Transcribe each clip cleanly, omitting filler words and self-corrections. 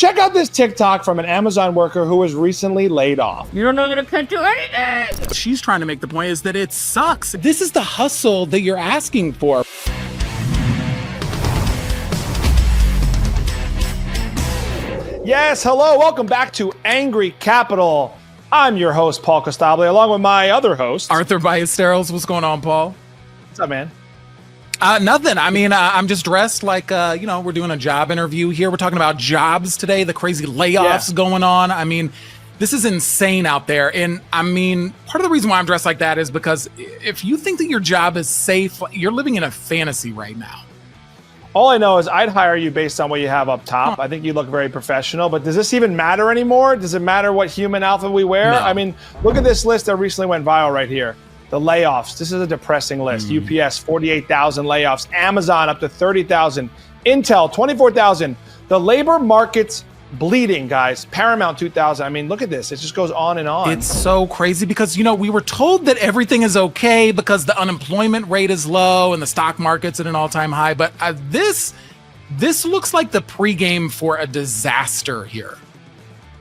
check out this TikTok from an Amazon worker who was recently laid off. You don't know that I can't do anything. She's trying to make the point is that it sucks. This is the hustle that you're asking for. Yes, hello, welcome back to Angry Capital. I'm your host, Paul Costabile, along with my other host, Arthur Ballesteros. What's going on, Paul? What's up, man? Nothing. I mean, I'm just dressed like, we're doing a job interview here. We're talking about jobs today, the crazy layoffs going on. I mean, this is insane out there. And I mean, part of the reason why I'm dressed like that is because if you think that your job is safe, you're living in a fantasy right now. All I know is I'd hire you based on what you have up top. I think you look very professional, but does this even matter anymore? Does it matter what human outfit we wear? No. I mean, look at this list that recently went viral right here. The layoffs. This is a depressing list. UPS, 48,000 layoffs. Amazon, up to 30,000. Intel, 24,000. The labor market's bleeding, guys. Paramount, 2,000. I mean, look at this. It just goes on and on. It's so crazy because, we were told that everything is okay because the unemployment rate is low and the stock market's at an all-time high. But this looks like the pregame for a disaster here.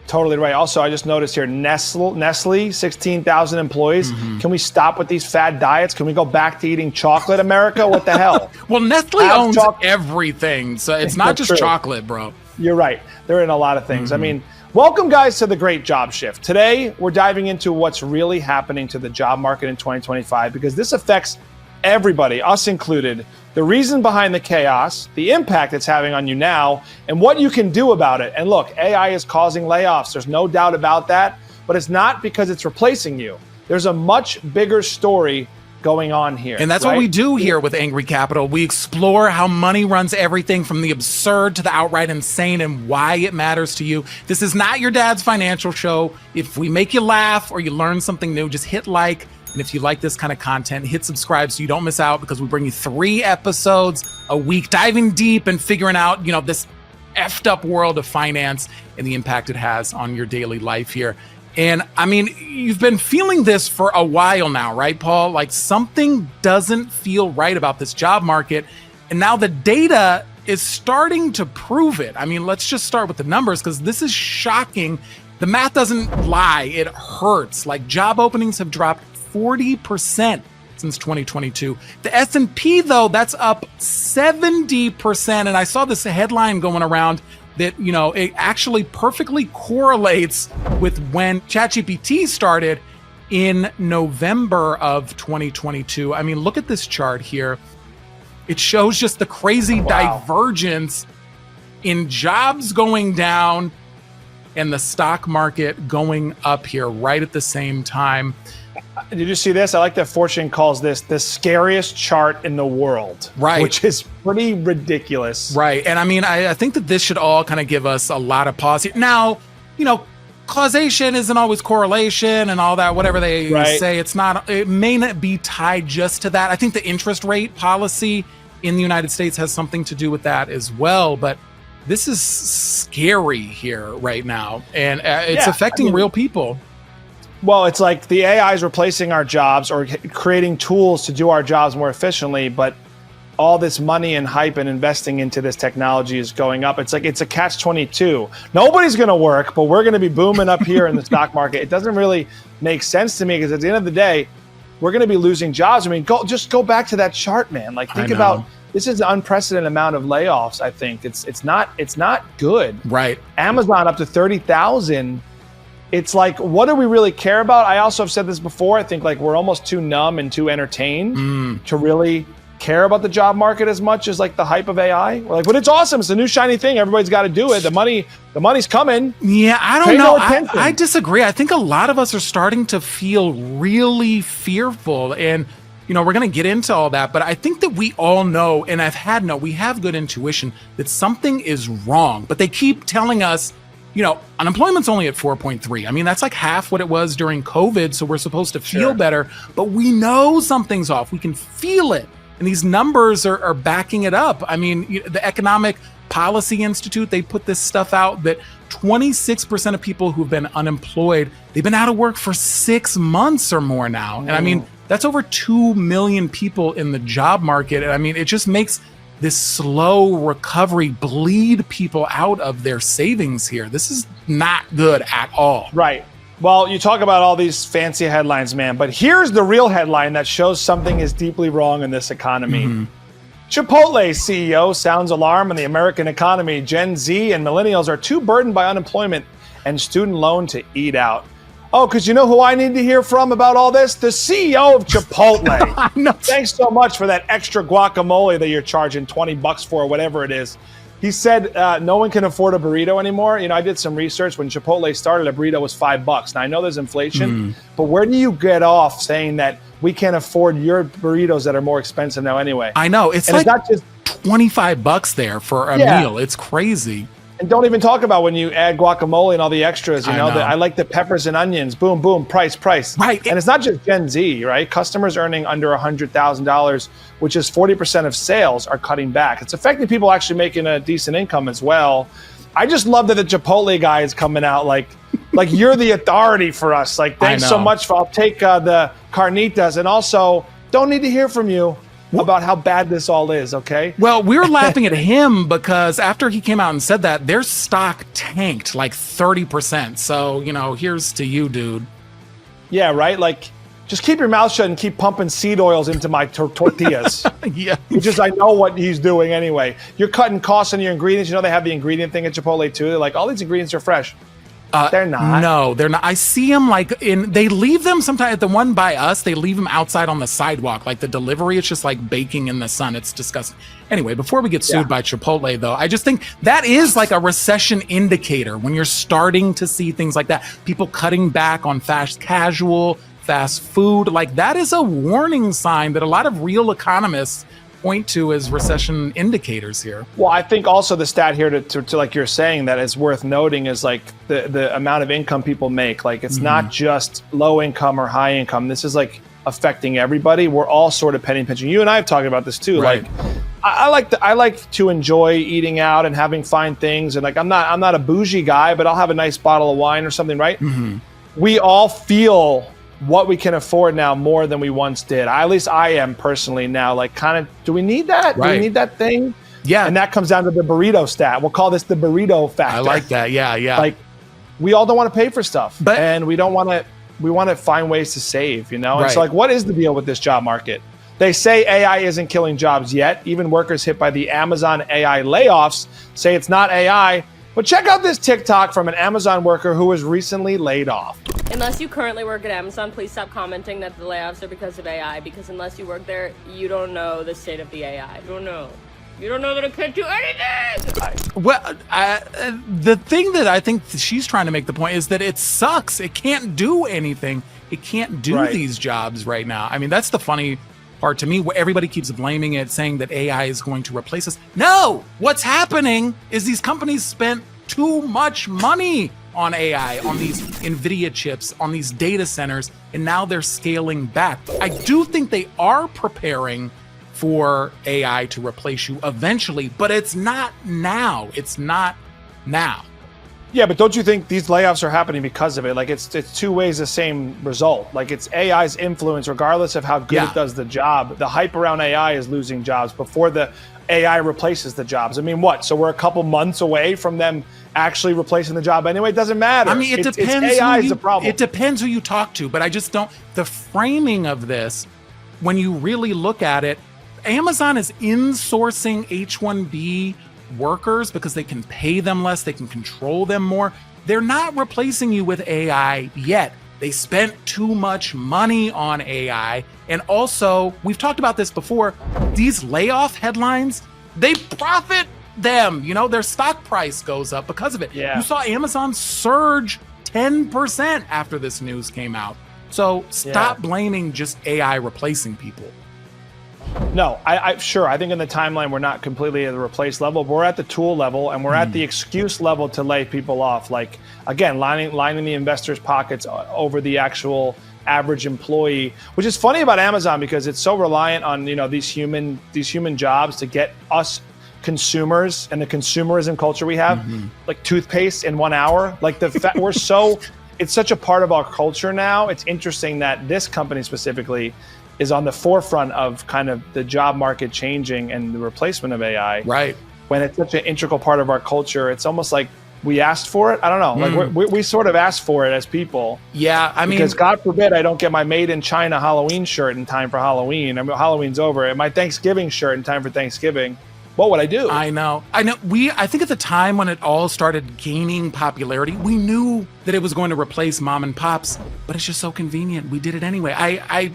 Totally right. Also, I just noticed here, Nestle, 16,000 employees. Can we stop with these fad diets? Can we go back to eating chocolate, America? What the hell? Well, Nestle owns everything, so it's not just chocolate, bro. You're right. They're in a lot of things. I mean, welcome, guys, to the Great Job Shift. Today, we're diving into what's really happening to the job market in 2025, because this affects everybody, us included. The reason behind the chaos, the impact it's having on you now, and what you can do about it. And look, AI is causing layoffs. There's no doubt about that, but it's not because it's replacing you. There's a much bigger story going on here. And that's what we do here with Angry Capital. We explore how money runs everything from the absurd to the outright insane and why it matters to you. This is not your dad's financial show. If we make you laugh or you learn something new, just hit like. And if you like this kind of content, hit subscribe so you don't miss out, because we bring you 3 episodes a week, diving deep and figuring out, this effed up world of finance and the impact it has on your daily life here. And I mean, you've been feeling this for a while now, right, Paul? Like something doesn't feel right about this job market. And now the data is starting to prove it. I mean, let's just start with the numbers, because this is shocking. The math doesn't lie. It hurts. Like job openings have dropped 40% since 2022. The S&P, though, that's up 70%. And I saw this headline going around that, it actually perfectly correlates with when ChatGPT started in November of 2022. I mean, look at this chart here. It shows just the crazy divergence in jobs going down and the stock market going up here right at the same time. Did you see this? I like that Fortune calls this the scariest chart in the world. Right. Which is pretty ridiculous. Right. And I mean, I think that this should all kind of give us a lot of pause. Now, causation isn't always correlation and all that, whatever they say. It may not be tied just to that. I think the interest rate policy in the United States has something to do with that as well. But this is scary here right now. And it's affecting real people. Well, it's like the AI is replacing our jobs or creating tools to do our jobs more efficiently, but all this money and hype and investing into this technology is going up. It's like it's a catch-22. Nobody's going to work, but we're going to be booming up here in the stock market. It doesn't really make sense to me, because at the end of the day, we're going to be losing jobs. I mean, go back to that chart, man. Like think about this is an unprecedented amount of layoffs. I think it's not good. Right. Amazon up to 30,000. It's like, what do we really care about? I also have said this before. I think like we're almost too numb and too entertained to really care about the job market as much as like the hype of AI. We're like, but it's awesome. It's a new shiny thing. Everybody's got to do it. The money's coming. Yeah, I don't know. I disagree. I think a lot of us are starting to feel really fearful, and we're going to get into all that. But I think that we all know, and we have good intuition that something is wrong. But they keep telling us, unemployment's only at 4.3. I mean, that's like half what it was during COVID. So we're supposed to feel better, but we know something's off. We can feel it. And these numbers are backing it up. I mean, the Economic Policy Institute, they put this stuff out that 26% of people who've been unemployed, they've been out of work for 6 months or more now. And I mean, that's over 2 million people in the job market. And I mean, it just makes this slow recovery bleed people out of their savings here. This is not good at all. Right. Well, you talk about all these fancy headlines, man, but here's the real headline that shows something is deeply wrong in this economy. Chipotle CEO sounds alarm on the American economy. Gen Z and millennials are too burdened by unemployment and student loan to eat out. Oh, because you know who I need to hear from about all this? The CEO of Chipotle. No. Thanks so much for that extra guacamole that you're charging $20 for, whatever it is. He said no one can afford a burrito anymore. You know, I did some research. When Chipotle started, a burrito was $5. Now, I know there's inflation, but where do you get off saying that we can't afford your burritos that are more expensive now anyway? I know. It's and like it's not just $25 there for a meal. It's crazy. And don't even talk about when you add guacamole and all the extras. You know, know. I like the peppers and onions. Boom, boom, price. Right. And it's not just Gen Z, right? Customers earning under $100,000, which is 40% of sales, are cutting back. It's affecting people actually making a decent income as well. I just love that the Chipotle guy is coming out like you're the authority for us. Like, thanks so much for, I'll take the carnitas, and also don't need to hear from you about how bad this all is, okay? Well, we were laughing at him because after he came out and said that, their stock tanked like 30%. So, you know, here's to you, dude. Yeah, right? Like, just keep your mouth shut and keep pumping seed oils into my tortillas. Yeah. Which is, I know what he's doing anyway. You're cutting costs on your ingredients. You know, they have the ingredient thing at Chipotle too. They're like, all these ingredients are fresh. They're not. No, they're not. I see them they leave them sometimes at the one by us. They leave them outside on the sidewalk. Like the delivery, it's just like baking in the sun. It's disgusting. Anyway, before we get sued by Chipotle though, I just think that is like a recession indicator when you're starting to see things like that. People cutting back on fast casual, fast food. Like that is a warning sign that a lot of real economists point to as recession indicators here. Well, I think also the stat here to like you're saying that is worth noting is like the amount of income people make. Like it's not just low income or high income. This is like affecting everybody. We're all sort of penny pinching. You and I have talked about this too. Right. Like I like to enjoy eating out and having fine things. And like I'm not a bougie guy, but I'll have a nice bottle of wine or something, right? We all feel what we can afford now more than we once did. At least I am personally now. Like, kind of, do we need that? Right. Do we need that thing? Yeah. And that comes down to the burrito stat. We'll call this the burrito factor. I like that. Yeah. Like, we all don't want to pay for stuff, But- and we don't want to. We want to find ways to save, you know. And Right. so, like, what is the deal with this job market? They say AI isn't killing jobs yet. Even workers hit by the Amazon AI layoffs say it's not AI. But check out this TikTok from an Amazon worker who was recently laid off. Unless you currently work at Amazon, please stop commenting that the layoffs are because of AI, because unless you work there, you don't know the state of the AI. You don't know. You don't know that it can't do anything! Well, the thing that I think she's trying to make the point is that it sucks. It can't do anything. It can't do these jobs right now. I mean, that's the funny part to me. Everybody keeps blaming it, saying that AI is going to replace us. No! What's happening is these companies spent too much money on AI, on these NVIDIA chips, on these data centers, and now they're scaling back. I do think they are preparing for AI to replace you eventually, but it's not now. It's not now. Yeah, but don't you think these layoffs are happening because of it? Like it's two ways the same result. Like it's AI's influence, regardless of how good it does the job. The hype around AI is losing jobs before the AI replaces the jobs. I mean, what? So we're a couple months away from them actually replacing the job anyway? It doesn't matter. I mean, it depends. AI is the problem. It depends who you talk to, but I just don't. The framing of this, when you really look at it, Amazon is insourcing H-1B workers because they can pay them less, they can control them more. They're not replacing you with AI yet. They spent too much money on AI. And also, we've talked about this before, these layoff headlines, they profit them. You know, their stock price goes up because of it. Yeah. You saw Amazon surge 10% after this news came out. So stop blaming just AI replacing people. No, I sure. I think in the timeline, we're not completely at the replace level, but we're at the tool level and we're at the excuse level to lay people off. Like, again, lining the investors' pockets over the actual average employee, which is funny about Amazon because it's so reliant on, you know, these human jobs to get us consumers and the consumerism culture we have, like toothpaste in 1 hour. Like we're so, it's such a part of our culture now. It's interesting that this company specifically is on the forefront of kind of the job market changing and the replacement of AI. Right. When it's such an integral part of our culture, it's almost like we asked for it. I don't know. Like we sort of asked for it as people. Yeah, I mean, because God forbid I don't get my Made in China Halloween shirt in time for Halloween. I mean, Halloween's over. And my Thanksgiving shirt in time for Thanksgiving. What would I do? I know. I think at the time when it all started gaining popularity, we knew that it was going to replace mom and pops, but it's just so convenient. We did it anyway. I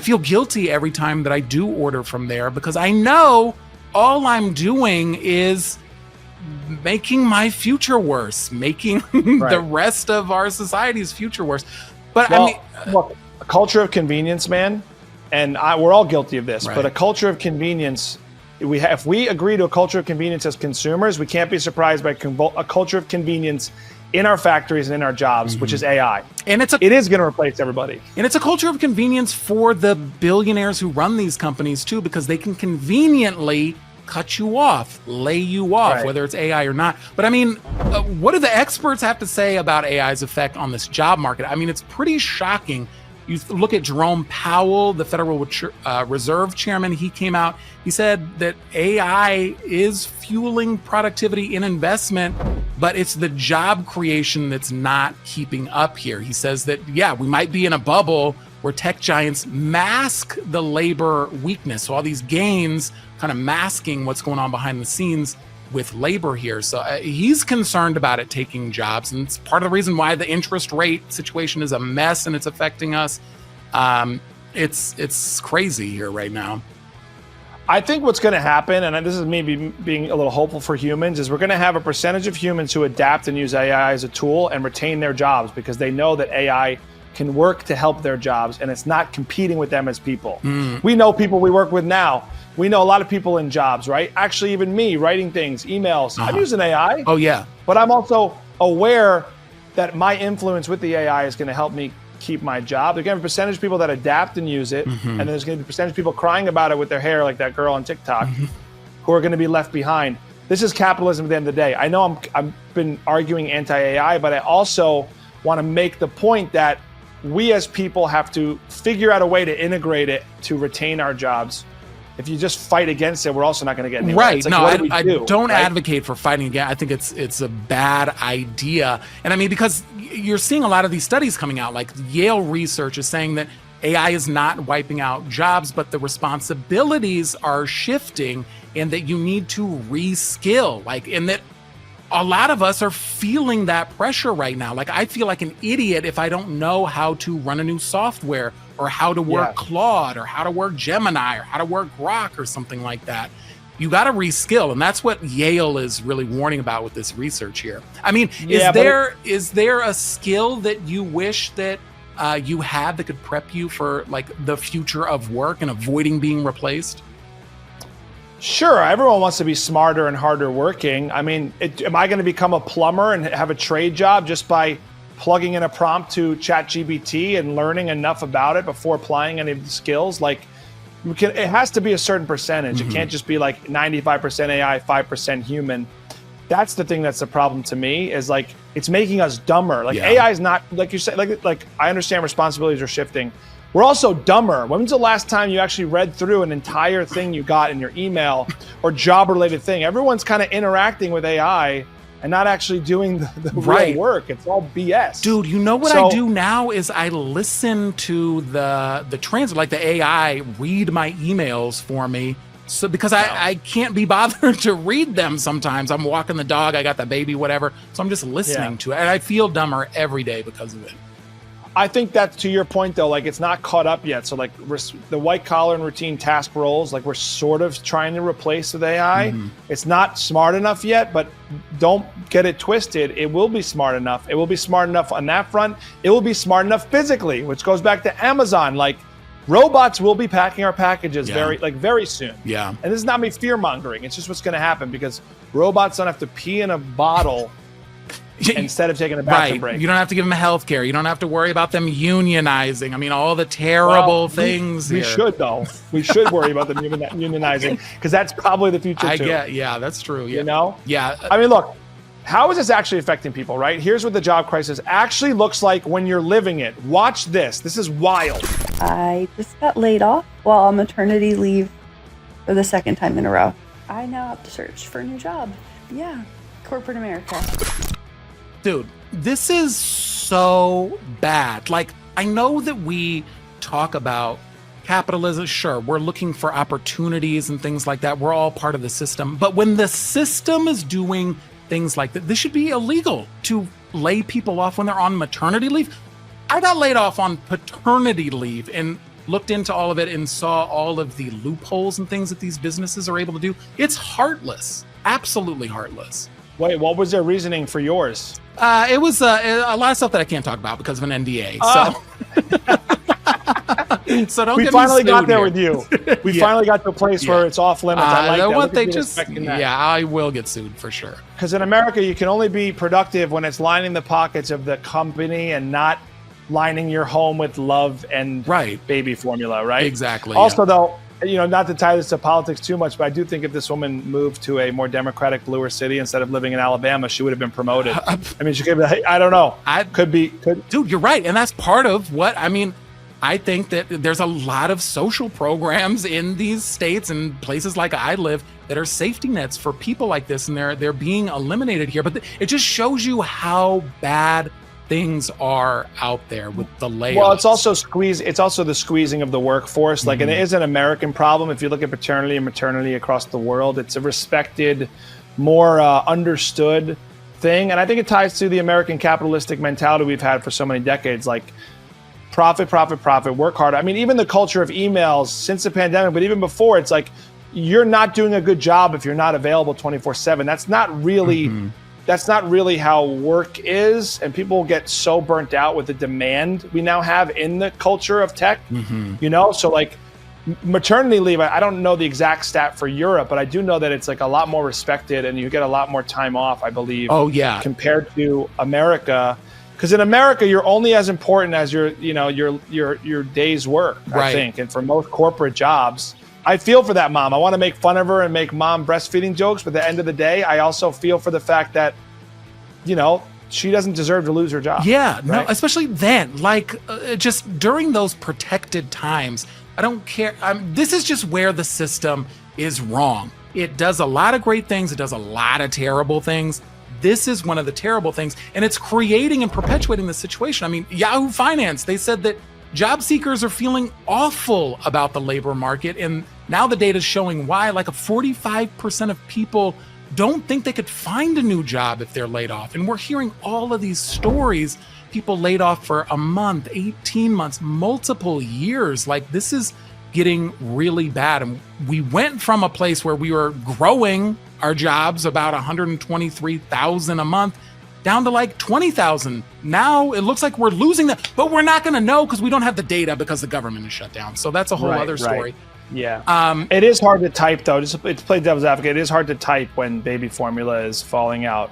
feel guilty every time that I do order from there because I know all I'm doing is making my future worse, making the rest of our society's future worse. But look, a culture of convenience, man, and we're all guilty of this, but a culture of convenience, if we agree to a culture of convenience as consumers, we can't be surprised by a culture of convenience in our factories and in our jobs, which is AI. And it is going to replace everybody. And it's a culture of convenience for the billionaires who run these companies too, because they can conveniently cut you off, lay you off, whether it's AI or not. But I mean, what do the experts have to say about AI's effect on this job market? I mean, it's pretty shocking. You look at Jerome Powell, the Federal Reserve Chairman, he came out, he said that AI is fueling productivity in investment, but it's the job creation that's not keeping up here. He says that, yeah, we might be in a bubble where tech giants mask the labor weakness. So all these gains kind of masking what's going on behind the scenes with labor here. So he's concerned about it taking jobs. And it's part of the reason why the interest rate situation is a mess and it's affecting us. It's crazy here right now. I think what's going to happen, and this is maybe being a little hopeful for humans, is we're going to have a percentage of humans who adapt and use AI as a tool and retain their jobs because they know that AI can work to help their jobs and it's not competing with them as people. We know people we work with now. We know a lot of people in jobs, right? Actually, even me writing things, emails, I'm using AI. Oh, yeah. But I'm also aware that my influence with the AI is going to help me keep my job. There's going to be a percentage of people that adapt and use it. And then there's going to be a percentage of people crying about it with their hair like that girl on TikTok who are going to be left behind. This is capitalism at the end of the day. I know I've been arguing anti-AI, but I also want to make the point that we as people have to figure out a way to integrate it to retain our jobs. If you just fight against it, we're also not going to get anywhere. Right. Like, no, I don't advocate for fighting again. I think it's a bad idea. And I mean, because you're seeing a lot of these studies coming out, like Yale research is saying that AI is not wiping out jobs, but the responsibilities are shifting and that you need to reskill, and that a lot of us are feeling that pressure right now. Like, I feel like an idiot if I don't know how to run a new software or how to work Claude or how to work Gemini or how to work Grok or something like that. You got to reskill. And that's what Yale is really warning about with this research here. I mean, is there a skill that you wish that you had that could prep you for like the future of work and avoiding being replaced? Sure, everyone wants to be smarter and harder working. I mean, am I going to become a plumber and have a trade job just by plugging in a prompt to ChatGPT and learning enough about it before applying any of the skills? Like, it has to be a certain percentage. It can't just be like 95% AI, 5% human. That's the thing that's the problem to me, is like, it's making us dumber. Like, AI is not, like you said, like I understand responsibilities are shifting. We're also dumber. When's the last time you actually read through an entire thing you got in your email or job-related thing? Everyone's kind of interacting with AI and not actually doing the real work. It's all BS. Dude, you know what I do now is I listen to the translate, like the AI read my emails for me. So because I can't be bothered to read them sometimes. I'm walking the dog, I got the baby, whatever. So I'm just listening to it. And I feel dumber every day because of it. I think that's, to your point though, like, it's not caught up yet. So like the white collar and routine task roles, like, we're sort of trying to replace with AI. It's not smart enough yet, but don't get it twisted. It will be smart enough. It will be smart enough on that front. It will be smart enough physically, which goes back to Amazon. Like, robots will be packing our packages very soon. Yeah. And this is not me fear mongering. It's just what's going to happen, because robots don't have to pee in a bottle instead of taking a bathroom break. You don't have to give them health care. You don't have to worry about them unionizing. I mean, all the terrible things we should, though. We should worry about them unionizing, because that's probably the future too. Yeah, that's true. Yeah. You know? Yeah. I mean, look, how is this actually affecting people, right? Here's what the job crisis actually looks like when you're living it. Watch this. This is wild. I just got laid off while on maternity leave for the second time in a row. I now have to search for a new job. Yeah, corporate America. Dude, this is so bad. Like, I know that we talk about capitalism. Sure, we're looking for opportunities and things like that. We're all part of the system. But when the system is doing things like that, this should be illegal to lay people off when they're on maternity leave. I got laid off on paternity leave and looked into all of it and saw all of the loopholes and things that these businesses are able to do. It's heartless, absolutely heartless. Wait, what was their reasoning for yours? It was a lot of stuff that I can't talk about because of an NDA. So don't. We get finally me got there here. with you. We finally got to a place where it's off limits. I like that. What Look at they you just, respecting that. yeah, I will get sued for sure. Because in America, you can only be productive when it's lining the pockets of the company and not lining your home with love and baby formula, right? Exactly. Also, though, not to tie this to politics too much, but I do think if this woman moved to a more democratic, bluer city instead of living in Alabama, she would have been promoted. I mean, she could be, I don't know. Dude, you're right. And that's part of what, I think that there's a lot of social programs in these states and places like I live that are safety nets for people like this, and they're being eliminated here. But it just shows you how bad things are out there with the layoffs. Well, it's also the squeezing of the workforce. Like, and it is an American problem. If you look at paternity and maternity across the world, it's a respected, more understood thing. And I think it ties to the American capitalistic mentality we've had for so many decades. Like, profit, profit, profit, work hard. I mean, even the culture of emails since the pandemic, but even before, it's like, you're not doing a good job if you're not available 24/7. That's not really how work is. And people get so burnt out with the demand we now have in the culture of tech, So like maternity leave, I don't know the exact stat for Europe, but I do know that it's like a lot more respected and you get a lot more time off, I believe. Oh yeah. Compared to America. Because in America, you're only as important as your day's work, I think. And for most corporate jobs, I feel for that mom. I want to make fun of her and make mom breastfeeding jokes. But at the end of the day, I also feel for the fact that, she doesn't deserve to lose her job. Yeah, right? No, especially then. Like, just during those protected times, I don't care. This is just where the system is wrong. It does a lot of great things. It does a lot of terrible things. This is one of the terrible things, and it's creating and perpetuating the situation. I mean, Yahoo Finance, they said that job seekers are feeling awful about the labor market, and now the data is showing why. Like, 45% of people don't think they could find a new job if they're laid off. And we're hearing all of these stories, people laid off for a month, 18 months, multiple years. Like, this is getting really bad. And we went from a place where we were growing our jobs about 123,000 a month down to like 20,000. Now it looks like we're losing that, but we're not going to know because we don't have the data because the government is shut down. So that's a whole other story. Yeah. It is hard to type though. Just to play devil's advocate, it is hard to type when baby formula is falling out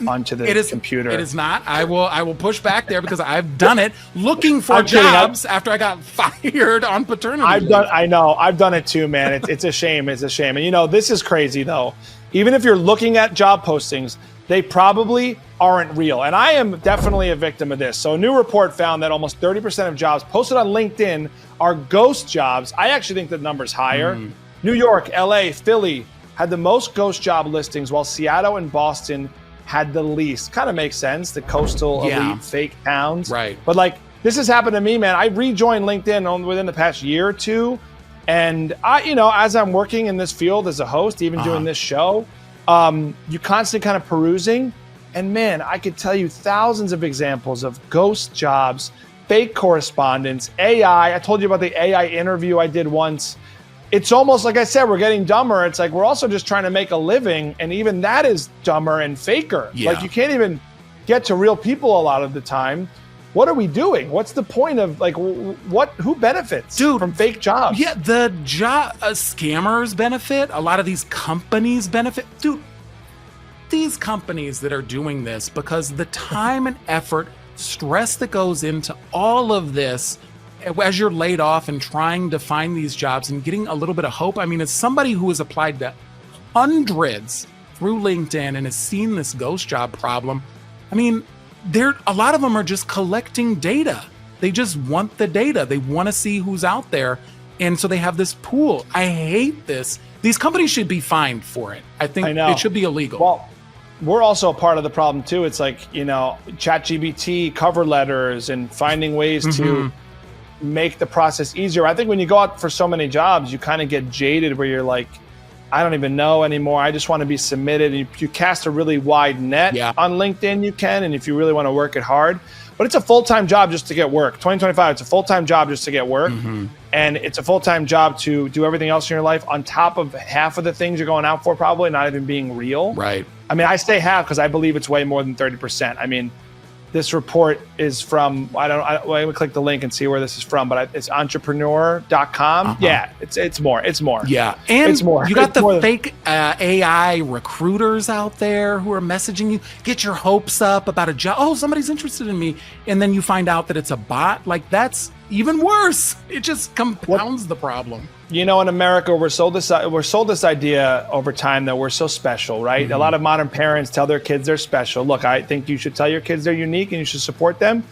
onto the computer. It is not. I will push back there because I've done it looking for jobs after I got fired on paternity leave. I've done it too, man. It's a shame. It's a shame. And this is crazy though. Even if you're looking at job postings, they probably aren't real. And I am definitely a victim of this. So a new report found that almost 30% of jobs posted on LinkedIn are ghost jobs. I actually think the number's higher. New York, LA, Philly had the most ghost job listings, while Seattle and Boston had the least. Kind of makes sense. The coastal elite fake towns. Right. But like, this has happened to me, man. I rejoined LinkedIn within the past year or two. And as I'm working in this field as a host, even doing this show, you constantly kind of perusing. And man, I could tell you thousands of examples of ghost jobs, fake correspondence, AI. I told you about the AI interview I did once. It's almost like I said, we're getting dumber. It's like we're also just trying to make a living. And even that is dumber and faker. Yeah. Like, you can't even get to real people a lot of the time. What are we doing? What's the point of, like, who benefits from fake jobs? Yeah, the scammers benefit. A lot of these companies benefit. Dude, these companies that are doing this, because the time and effort, stress that goes into all of this as you're laid off and trying to find these jobs and getting a little bit of hope. I mean, as somebody who has applied to hundreds, through LinkedIn and has seen this ghost job problem, I mean, a lot of them are just collecting data. They just want the data. They want to see who's out there. And so they have this pool. I hate this. These companies should be fined for it. I think it should be illegal. Well, we're also a part of the problem too. It's like, ChatGPT cover letters and finding ways to make the process easier. I think when you go out for so many jobs, you kind of get jaded where you're like, I don't even know anymore. I just want to be submitted. And you cast a really wide net on LinkedIn, you can, and if you really want to work it hard. But it's a full-time job just to get work. 2025, it's a full-time job just to get work. And it's a full-time job to do everything else in your life on top of half of the things you're going out for, probably not even being real. Right. I mean, I say half because I believe it's way more than 30%. I mean, this report is from, let me click the link and see where this is from, but it's entrepreneur.com. Yeah, it's more. Yeah, and it's more. You got the fake AI recruiters out there who are messaging you, get your hopes up about a job. Oh, somebody's interested in me. And then you find out that it's a bot. Like, that's even worse. It just compounds the problem. In America, we're sold this idea over time that we're so special, right? A lot of modern parents tell their kids they're special. Look, I think you should tell your kids they're unique and you should support them.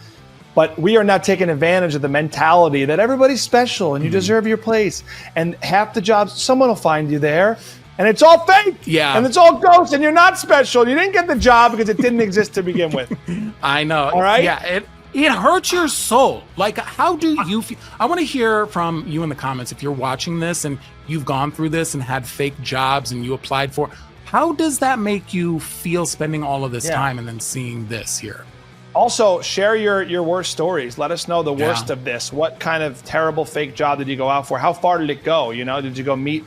But we are not taking advantage of the mentality that everybody's special and you deserve your place. And half the jobs, someone will find you there. And it's all fake. Yeah. And it's all ghosts and you're not special. You didn't get the job because it didn't exist to begin with. I know. All right? Yeah, it hurts your soul. Like, how do you feel? I want to hear from you in the comments if you're watching this and you've gone through this and had fake jobs and you applied for. How does that make you feel spending all of this time and then seeing this here? Also, share your worst stories. Let us know the worst of this. What kind of terrible fake job did you go out for? How far did it go? Did you go meet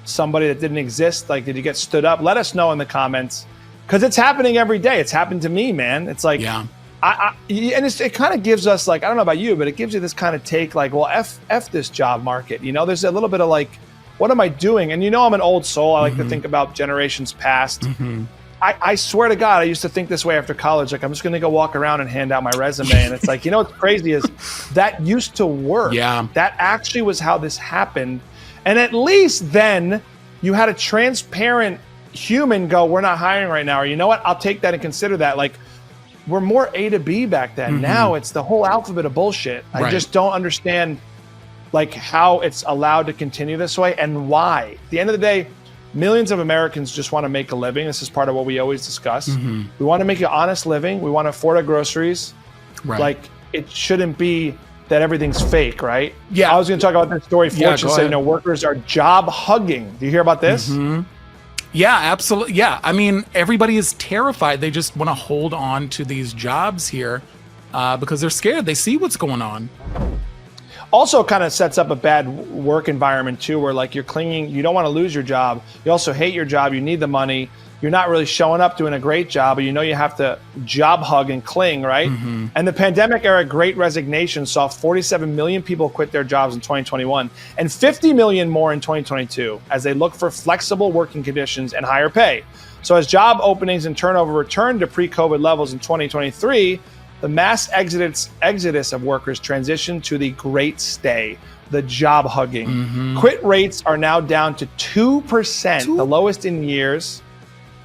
somebody that didn't exist? Like, did you get stood up? Let us know in the comments because it's happening every day. It's happened to me, man. It's like, it kind of gives us, like, I don't know about you, but it gives you this kind of take like, well, F this job market. There's a little bit of like, what am I doing? And I'm an old soul. I like to think about generations past. I swear to God, I used to think this way after college. Like, I'm just going to go walk around and hand out my resume. And it's like, what's crazy is that used to work. Yeah. That actually was how this happened. And at least then you had a transparent human go, we're not hiring right now. Or you know what? I'll take that and consider that. Like, we're more A to B back then. Now it's the whole alphabet of bullshit. I just don't understand like how it's allowed to continue this way and why. At the end of the day, millions of Americans just want to make a living. This is part of what we always discuss. We want to make an honest living. We want to afford our groceries. Like, it shouldn't be that everything's fake, right? Yeah. I was going to talk about this story. Fortune said, workers are job hugging. Do you hear about this? Yeah, absolutely. Yeah. I mean, everybody is terrified. They just want to hold on to these jobs here because they're scared. They see what's going on. Also kind of sets up a bad work environment too, where like you're clinging, you don't want to lose your job. You also hate your job. You need the money. You're not really showing up doing a great job, but you have to job hug and cling, right? And the pandemic era Great Resignation saw 47 million people quit their jobs in 2021 and 50 million more in 2022 as they look for flexible working conditions and higher pay. So as job openings and turnover returned to pre-COVID levels in 2023, the mass exodus of workers transitioned to the great stay, the job hugging. Quit rates are now down to 2%, the lowest in years.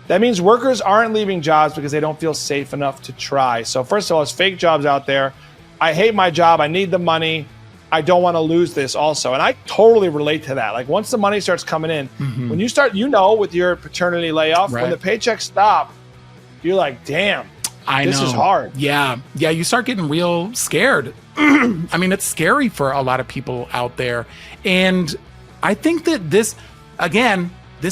That means workers aren't leaving jobs because they don't feel safe enough to try. So first of all, there's fake jobs out there. I hate my job. I need the money. I don't want to lose this also. And I totally relate to that. Like, once the money starts coming in, when you start, with your paternity layoff, when the paychecks stop, you're like, damn, this is hard. Yeah. Yeah. You start getting real scared. I mean, it's scary for a lot of people out there. And I think that this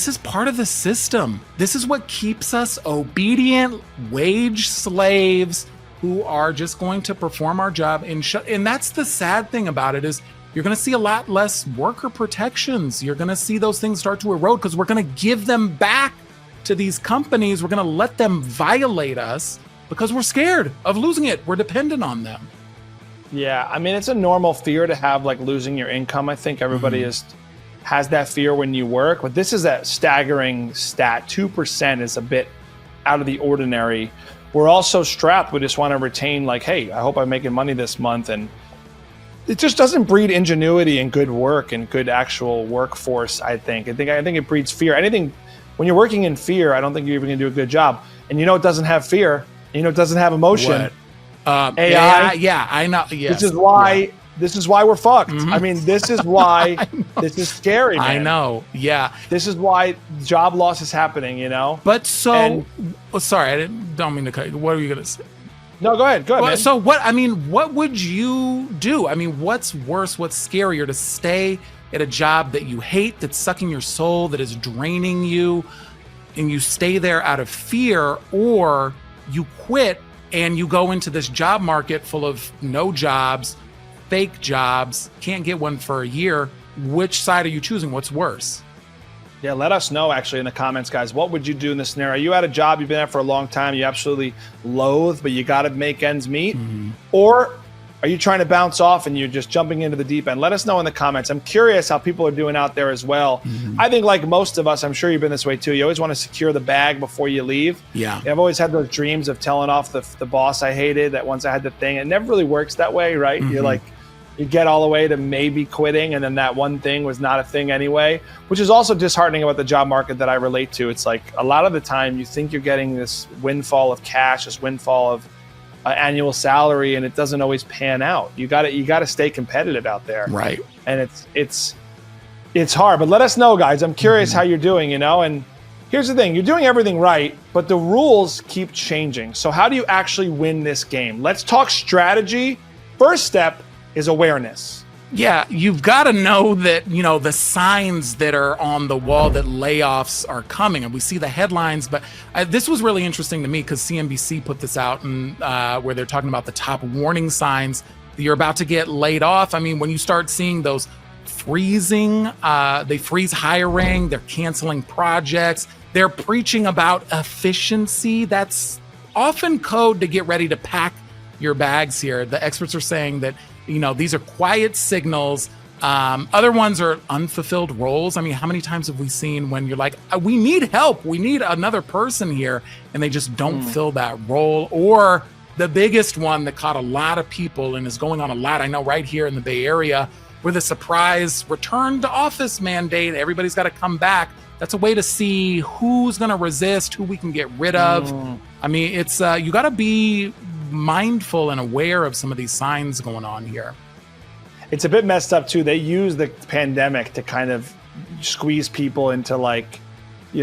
is part of the system. This is what keeps us obedient wage slaves who are just going to perform our job and that's the sad thing about it is you're going to see a lot less worker protections. You're going to see those things start to erode because we're going to give them back to these companies. We're going to let them violate us because we're scared of losing it. We're dependent on them. Yeah, I mean, it's a normal fear to have, like, losing your income. I think everybody has that fear when you work, but this is a staggering stat. 2% is a bit out of the ordinary. We're also strapped. We just want to retain, like, hey, I hope I'm making money this month. And it just doesn't breed ingenuity and good work and good actual workforce, I think. I think it breeds fear. Anything when you're working in fear, I don't think you're even going to do a good job. And it doesn't have fear. It doesn't have emotion. AI. Yeah, I know. Yes. This is why. This is why we're fucked. I mean, this is why this is scary, man. I know. Yeah. This is why job loss is happening, But sorry, I don't mean to cut you. What are you going to say? No, go ahead. Man. So what would you do? I mean, what's worse, what's scarier, to stay at a job that you hate, that's sucking your soul, that is draining you, and you stay there out of fear, or you quit and you go into this job market full of no jobs, fake jobs, can't get one for a year? Which side are you choosing? What's worse? Yeah, let us know actually in the comments, guys. What would you do in this scenario? Are you at a job you've been at for a long time, you absolutely loathe, but you got to make ends meet? Or are you trying to bounce off and you're just jumping into the deep end? Let us know in the comments. I'm curious how people are doing out there as well. I think like most of us, I'm sure you've been this way too. You always want to secure the bag before you leave. Yeah. I've always had those dreams of telling off the boss I hated, that once I had the thing. It never really works that way, right? You're like, you get all the way to maybe quitting, and then that one thing was not a thing anyway, which is also disheartening about the job market that I relate to. It's like a lot of the time you think you're getting this windfall of cash, this windfall of annual salary, and it doesn't always pan out. You got to stay competitive out there, right? And it's hard. But let us know, guys. I'm curious how you're doing. And here's the thing: you're doing everything right, but the rules keep changing. So how do you actually win this game? Let's talk strategy. First step is awareness. Yeah, you've got to know that, the signs that are on the wall that layoffs are coming. And we see the headlines, but this was really interesting to me because CNBC put this out, and where they're talking about the top warning signs that you're about to get laid off. I mean, when you start seeing those freezing, they freeze hiring, they're canceling projects, they're preaching about efficiency. That's often code to get ready to pack your bags here. The experts are saying that these are quiet signals. Other ones are unfulfilled roles. I mean, how many times have we seen when you're like, we need help, we need another person here, and they just don't fill that role? Or the biggest one that caught a lot of people and is going on a lot, I know right here in the Bay Area, with a surprise return to office mandate, everybody's got to come back. That's a way to see who's going to resist, who we can get rid of. I mean, it's you got to be mindful and aware of some of these signs going on here. It's a bit messed up too. They use the pandemic to kind of squeeze people into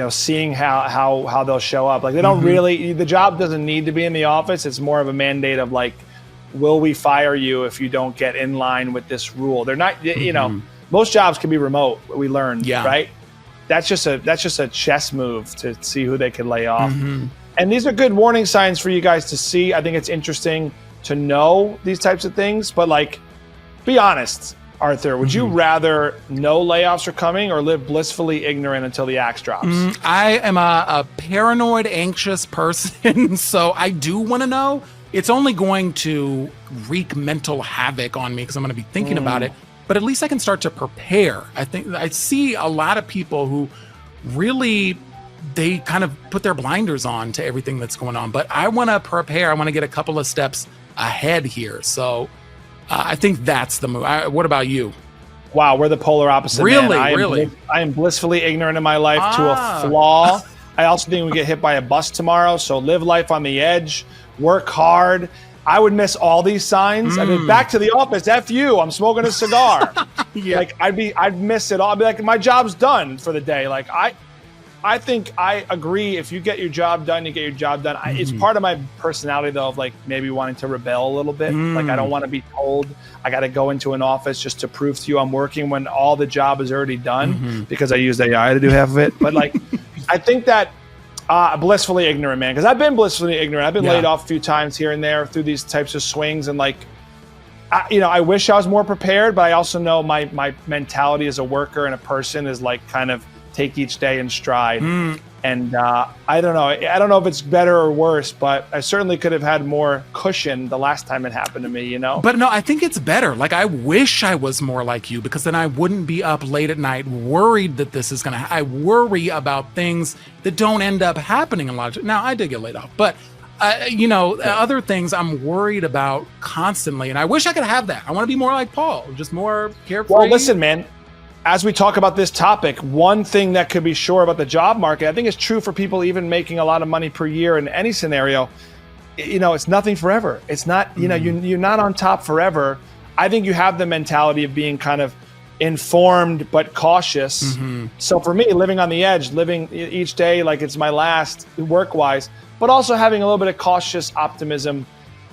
seeing how they'll show up. Like they don't really, the job doesn't need to be in the office. It's more of a mandate of like, will we fire you if you don't get in line with this rule? They're not, most jobs can be remote. We learned, right? That's just a chess move to see who they can lay off. And these are good warning signs for you guys to see. I think it's interesting to know these types of things, but be honest, Arthur, would you rather know layoffs are coming or live blissfully ignorant until the axe drops? I am a paranoid, anxious person, so I do want to know. It's only going to wreak mental havoc on me because I'm going to be thinking about it, but at least I can start to prepare. I think I see a lot of people who really, they kind of put their blinders on to everything that's going on. But I want to prepare. I want to get a couple of steps ahead here. So I think that's the move. What about you? Wow, we're the polar opposite. Really, man. I am blissfully ignorant in my life to a flaw. I also think we get hit by a bus tomorrow. So live life on the edge, work hard. I would miss all these signs. I mean, back to the office. F you. I'm smoking a cigar. I'd miss it all. I'd be like, my job's done for the day. I think I agree. If you get your job done, you get your job done. It's part of my personality, though, of maybe wanting to rebel a little bit. I don't want to be told I got to go into an office just to prove to you I'm working when all the job is already done because I used AI to do half of it. But I think that blissfully ignorant, man, because I've been blissfully ignorant. I've been laid off a few times here and there through these types of swings. And I wish I was more prepared, but I also know my mentality as a worker and a person is kind of take each day in stride. And I don't know. I don't know if it's better or worse, but I certainly could have had more cushion the last time it happened to me, But no, I think it's better. I wish I was more like you because then I wouldn't be up late at night worried that this is going to, I worry about things that don't end up happening a lot. Now, I did get laid off, but other things I'm worried about constantly. And I wish I could have that. I want to be more like Paul, just more carefree. Well, listen, man. as we talk about this topic, one thing that could be sure about the job market, I think it's true for people even making a lot of money per year in any scenario. It's nothing forever. It's not, you're not on top forever. I think you have the mentality of being kind of informed but cautious. So for me, living on the edge, living each day like it's my last work-wise, but also having a little bit of cautious optimism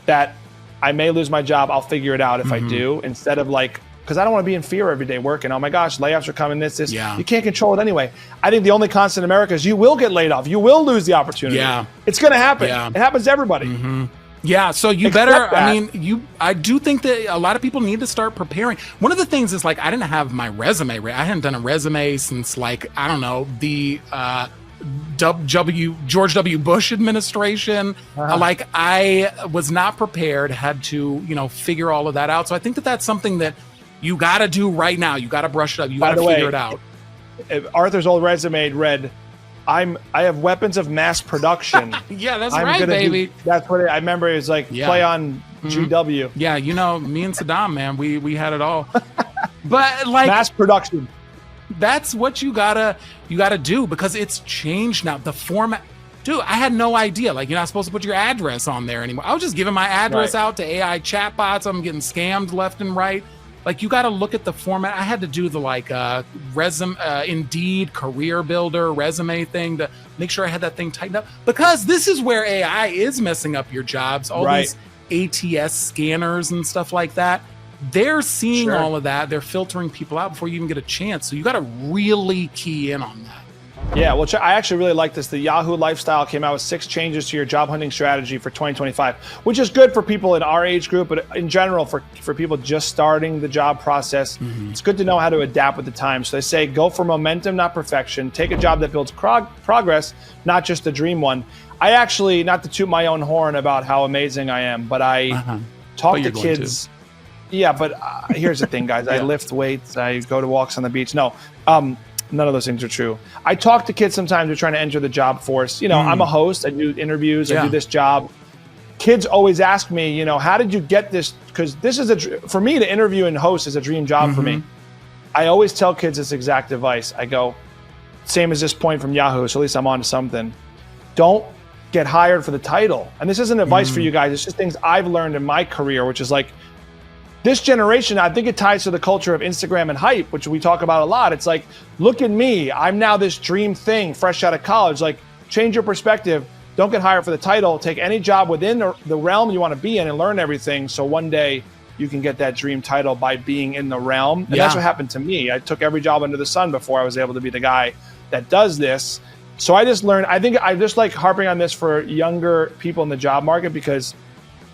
that I may lose my job. I'll figure it out if I do, instead of because I don't want to be in fear every day working. Oh my gosh, layoffs are coming, this. Yeah. You can't control it anyway. I think the only constant in America is you will get laid off. You will lose the opportunity. Yeah. It's going to happen. Yeah. It happens to everybody. Yeah, so you Accept better, that. I do think that a lot of people need to start preparing. One of the things is I didn't have my resume ready. I hadn't done a resume since I don't know, the George W. Bush administration. I was not prepared, had to, figure all of that out. So I think that that's something that you got to do right now. You got to brush it up. You got to figure it out. Arthur's old resume read, I have weapons of mass production. Yeah, that's right, baby. That's what I remember. It was play on GW. Yeah, me and Saddam, man, we had it all. But mass production. That's what you gotta do, because it's changed now. The format, dude, I had no idea. You're not supposed to put your address on there anymore. I was just giving my address out to AI chatbots. I'm getting scammed left and right. You got to look at the format. I had to do the resume, Indeed, career builder, resume thing to make sure I had that thing tightened up, because this is where AI is messing up your jobs. All these ATS scanners and stuff like that. They're seeing all of that. They're filtering people out before you even get a chance. So you got to really key in on that. Yeah, well, I actually really like this. The Yahoo Lifestyle came out with 6 changes to your job hunting strategy for 2025, which is good for people in our age group, but in general, for people just starting the job process, it's good to know how to adapt with the times. So they say, go for momentum, not perfection. Take a job that builds progress, not just a dream one. I actually, not to toot my own horn about how amazing I am, but I talk to kids. Yeah, but here's the thing, guys. I lift weights. I go to walks on the beach. No, none of those things are true. I talk to kids sometimes who are trying to enter the job force. I'm a host. I do interviews. I do this job. Kids always ask me, how did you get this? Because this is for me, to interview and host is a dream job for me. I always tell kids this exact advice. I go, same as this point from Yahoo, so at least I'm on to something. Don't get hired for the title. And this isn't advice for you guys. It's just things I've learned in my career, which is this generation, I think it ties to the culture of Instagram and hype, which we talk about a lot. It's look at me. I'm now this dream thing fresh out of college. Change your perspective. Don't get hired for the title. Take any job within the realm you want to be in and learn everything. So one day you can get that dream title by being in the realm. And that's what happened to me. I took every job under the sun before I was able to be the guy that does this. So I just learned, I think I just like harping on this for younger people in the job market, because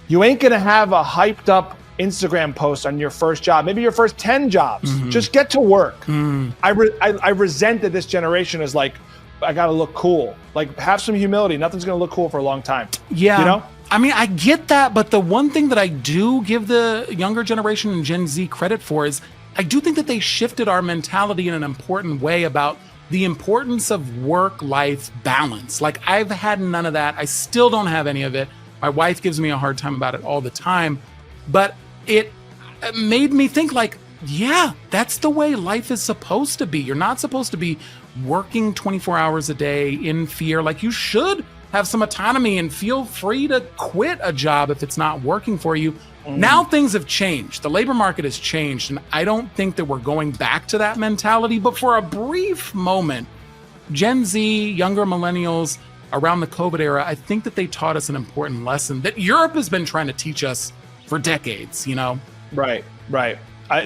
you ain't going to have a hyped up Instagram post on your first job, maybe your first 10 jobs. Just get to work. I resent that this generation is I gotta look cool. Have some humility. Nothing's gonna look cool for a long time. Yeah. I get that, but the one thing that I do give the younger generation and Gen Z credit for is I do think that they shifted our mentality in an important way about the importance of work-life balance. I've had none of that. I still don't have any of it. My wife gives me a hard time about it all the time, but it made me think that's the way life is supposed to be. You're not supposed to be working 24 hours a day in fear. You should have some autonomy and feel free to quit a job if it's not working for you. Now things have changed. The labor market has changed, and I don't think that we're going back to that mentality. But for a brief moment, Gen Z, younger millennials around the COVID era, I think that they taught us an important lesson that Europe has been trying to teach us for decades, Right.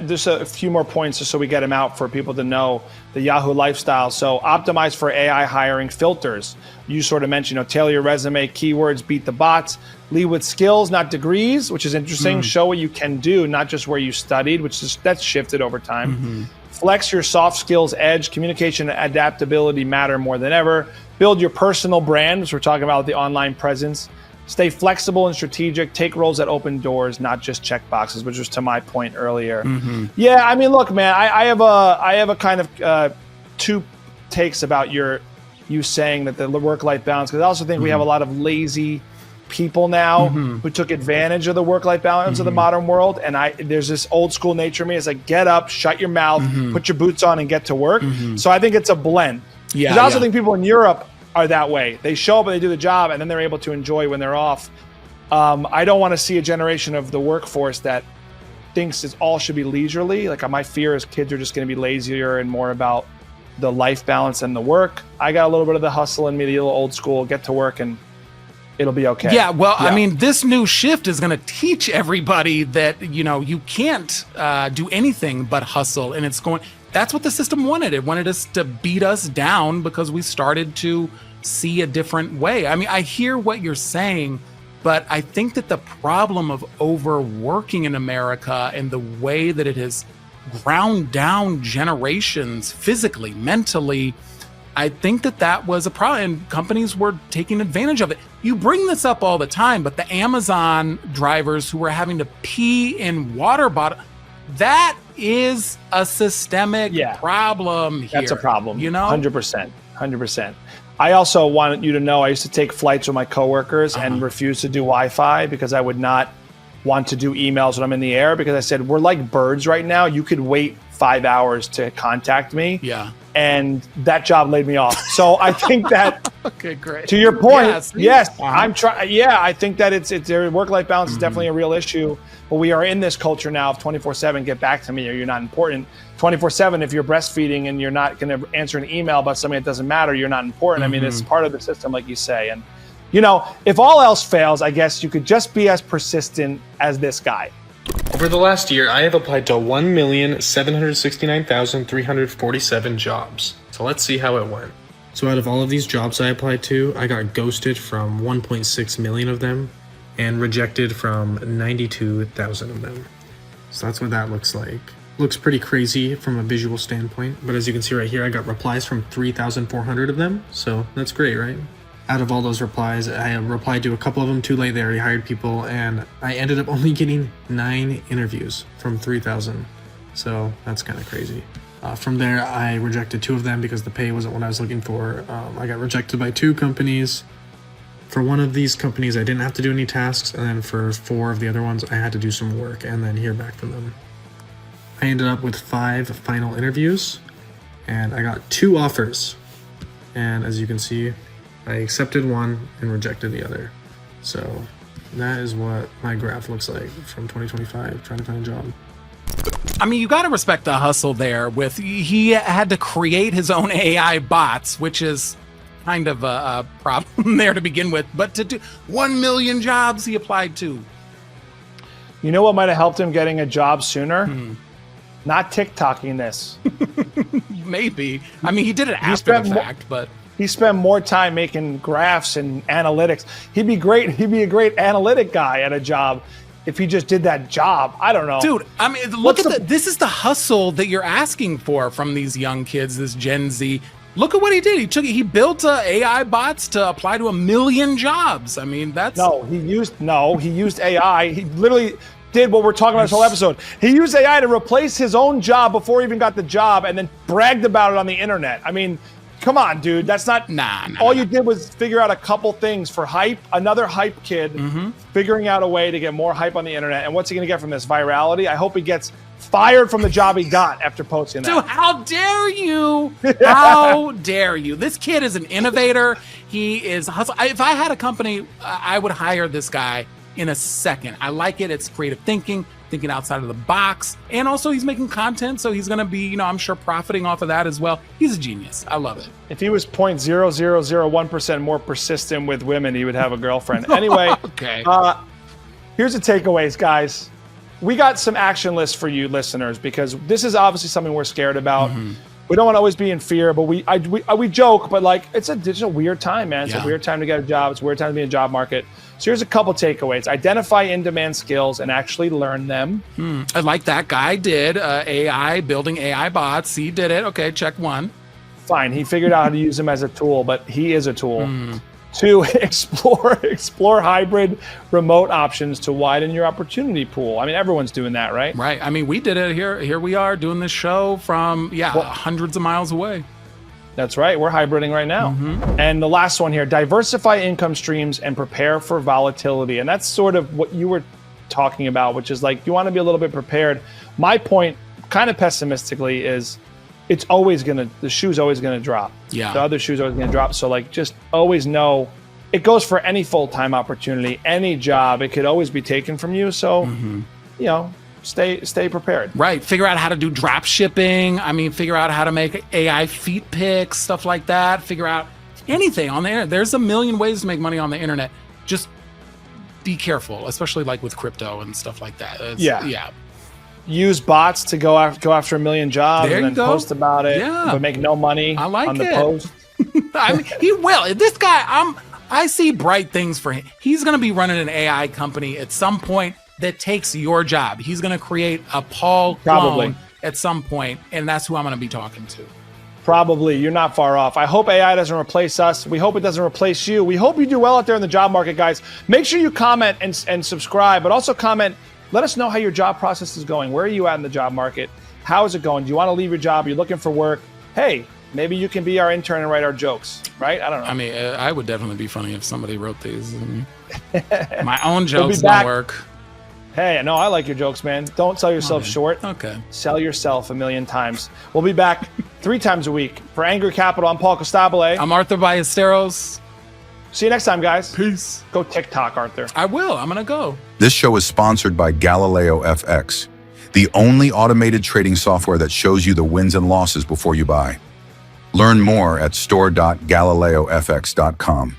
There's a few more points just so we get them out for people to know the Yahoo Lifestyle. So optimize for AI hiring filters. You sort of mentioned, tailor your resume, keywords, beat the bots, lead with skills, not degrees, which is interesting. Show what you can do, not just where you studied, that's shifted over time. Flex your soft skills edge. Communication and adaptability matter more than ever. Build your personal brand, which we're talking about the online presence. Stay flexible and strategic. Take roles that open doors, not just check boxes, which was to my point earlier. Yeah, look, man, I have a kind of 2 takes about you saying that the work-life balance, because I also think we have a lot of lazy people now who took advantage of the work-life balance of the modern world. And there's this old school nature of me. It's like, get up, shut your mouth, put your boots on and get to work. So I think it's a blend. Because I also think people in Europe are that way. They show up and they do the job and then they're able to enjoy when they're off. I don't want to see a generation of the workforce that thinks it all should be leisurely. Like my fear is kids are just going to be lazier and more about the life balance and the work. I got a little bit of the hustle in me, the little old school, get to work and it'll be okay. Yeah, well, I mean, this new shift is going to teach everybody that, you can't do anything but hustle. And that's what the system wanted. It wanted us to beat us down because we started to see a different way. I mean, I hear what you're saying, but I think that the problem of overworking in America and the way that it has ground down generations physically, mentally, I think that was a problem, and companies were taking advantage of it. You bring this up all the time, but the Amazon drivers who were having to pee in water bottle, that is a systemic problem here. That's a problem, 100%. I also wanted you to know I used to take flights with my coworkers and refuse to do Wi-Fi because I would not want to do emails when I'm in the air, because I said, we're like birds right now. You could wait 5 hours to contact me. Yeah. And that job laid me off. So I think that okay, great. To your point, yes, I'm trying. Yeah, I think that it's work-life balance is definitely a real issue. But we are in this culture now of 24/7. Get back to me, or you're not important. 24/7. If you're breastfeeding and you're not going to answer an email about something that doesn't matter, you're not important. I mean, it's part of the system, like you say. And if all else fails, I guess you could just be as persistent as this guy. Over the last year, I have applied to 1,769,347 jobs. So let's see how it went. So out of all of these jobs I applied to, I got ghosted from 1.6 million of them and rejected from 92,000 of them. So that's what that looks like. Looks pretty crazy from a visual standpoint, but as you can see right here, I got replies from 3,400 of them. So that's great, right? Out of all those replies, I replied to a couple of them too late. They already hired people, and I ended up only getting 9 interviews from 3,000. So that's kind of crazy. From there, I rejected 2 of them because the pay wasn't what I was looking for. I got rejected by 2 companies. For one of these companies, I didn't have to do any tasks, and then for 4 of the other ones, I had to do some work and then hear back from them. I ended up with 5 final interviews, and I got 2 offers. And as you can see, I accepted one and rejected the other. So that is what my graph looks like from 2025, trying to find a job. I mean, you got to respect the hustle there. He had to create his own AI bots, which is kind of a problem there to begin with. But to do 1 million jobs he applied to. You know what might have helped him getting a job sooner? Not TikToking this. Maybe. I mean, he did it after the fact, but he spent more time making graphs and analytics. He'd be great. He'd be a great analytic guy at a job if he just did that job. I don't know. Dude, I mean, this is the hustle that you're asking for from these young kids, this Gen Z. Look at what he did. He built AI bots to apply to 1 million jobs. I mean, he used AI. He literally did what we're talking about this whole episode. He used AI to replace his own job before he even got the job and then bragged about it on the internet. I mean, come on, dude. That's not. All you did was figure out a couple things for hype. Another hype kid figuring out a way to get more hype on the internet. And what's he going to get from this? Virality? I hope he gets fired from the job he got after posting that. Dude, how dare you? How dare you? This kid is an innovator. He is hustle. If I had a company, I would hire this guy in a second. I like it. It's creative thinking outside of the box. And also he's making content, so he's going to be, I'm sure profiting off of that as well. He's a genius. I love it. If he was 0.0001% more persistent with women, he would have a girlfriend. Anyway, okay. Here's the takeaways, guys. We got some action lists for you listeners because this is obviously something we're scared about. We don't want to always be in fear, but we joke, but it's a weird time, man. It's a weird time to get a job. It's a weird time to be in the job market. So here's a couple takeaways. Identify in-demand skills and actually learn them. I like that guy did. AI, building AI bots. He did it. Okay, check 1. Fine. He figured out how to use them as a tool, but he is a tool. 2, explore hybrid remote options to widen your opportunity pool. I mean, everyone's doing that, right? Right. I mean, we did it here. Here we are doing this show from, hundreds of miles away. That's right. We're hybriding right now. And the last one here, diversify income streams and prepare for volatility. And that's sort of what you were talking about, which is like, you want to be a little bit prepared. My point, kind of pessimistically, is the shoe's always going to drop. Yeah. The other shoe's always going to drop. So like, just always know it goes for any full-time opportunity, any job, it could always be taken from you. So, you know, stay prepared. Right. Figure out how to do drop shipping. I mean, figure out how to make AI feet picks, stuff like that. Figure out anything on the internet. There's a million ways to make money on the internet. Just be careful, especially like with crypto and stuff like that. Yeah. Use bots to go after a million jobs There and then you go. post about it, Yeah. but make no money I like on the it. post. I mean, he will. This guy, I see bright things for him. He's going to be running an AI company at some point that takes your job. He's going to create a Paul Probably. clone at some point, and that's who I'm going to be talking to. Probably. You're not far off. I hope AI doesn't replace us. We hope it doesn't replace you. We hope you do well out there in the job market, guys. Make sure you comment and subscribe, but also comment. Let us know how your job process is going. Where are you at in the job market? How is it going? Do you want to leave your job? You're looking for work? Hey, maybe you can be our intern and write our jokes, right? I don't know. I mean, I would definitely be funny if somebody wrote these. My own jokes back. don't work. Hey, no, I like your jokes, man. Don't sell yourself short. Okay. Sell yourself 1,000,000 times. We'll be back 3 times a week. For Angry Capital, I'm Paul Costabile. I'm Arthur Ballesteros. See you next time, guys. Peace. Go TikTok, Arthur. I will. I'm going to go. This show is sponsored by Galileo FX, the only automated trading software that shows you the wins and losses before you buy. Learn more at store.galileofx.com.